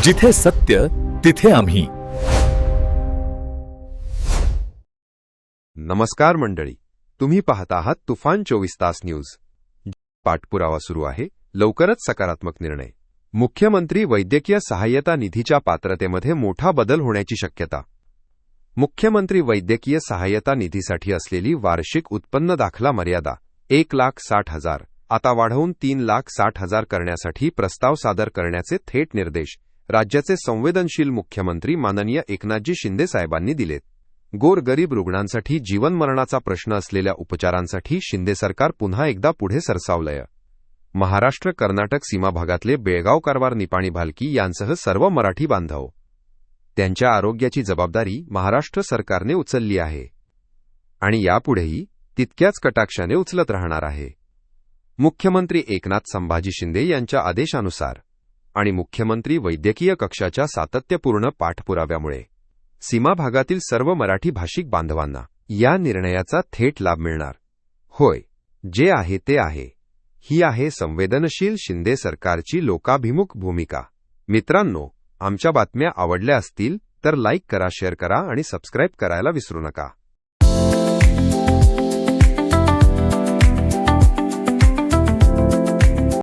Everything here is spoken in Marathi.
जिथे सत्य तिथे आम्ही. नमस्कार मंडळी, तुम्ही पाहत आहात तुफान 24 तास न्यूज. पाठपुरावा सुरू आहे. लवकरच सकारात्मक निर्णय. मुख्यमंत्री वैद्यकीय सहाय्यता निधीच्या पात्रतेमध्ये मोठा बदल होण्याची शक्यता. मुख्यमंत्री वैद्यकीय सहाय्यता निधीसाठी असलेली वार्षिक उत्पन्न दाखला मर्यादा 1,60,000 आता वाढवून 3,60,000 करण्यासाठी प्रस्ताव सादर करण्याचे थेट निर्देश राज्याचे संवेदनशील मुख्यमंत्री माननीय एकनाथजी शिंदे साहेबांनी दिलेत. गोरगरीब रुग्णांसाठी जीवनमरणाचा प्रश्न असलेल्या उपचारांसाठी शिंदे सरकार पुन्हा एकदा पुढे सरसावलंय. महाराष्ट्र कर्नाटक सीमा भागातले बेळगाव, कारवार, निपाणी, भालकी यांसह सर्व मराठी बांधव त्यांच्या आरोग्याची जबाबदारी महाराष्ट्र सरकारने उचलली आहे आणि यापुढेही तितक्याच कटाक्षाने उचलत राहणार आहे. मुख्यमंत्री एकनाथ संभाजी शिंदे यांच्या आदेशानुसार आणि मुख्यमंत्री वैद्यकीय कक्षाच्या सातत्यपूर्ण पाठपुराव्यामुळे सीमा भागातील सर्व मराठी भाषिक बांधवांना या निर्णयाचा थेट लाभ मिळणार. होय, जे आहे ते आहे. ही आहे संवेदनशील शिंदे सरकारची लोकाभिमुख भूमिका. मित्रांनो, आमच्या बातम्या आवडल्या असतील तर लाईक करा, शेअर करा आणि सबस्क्राईब करायला विसरू नका.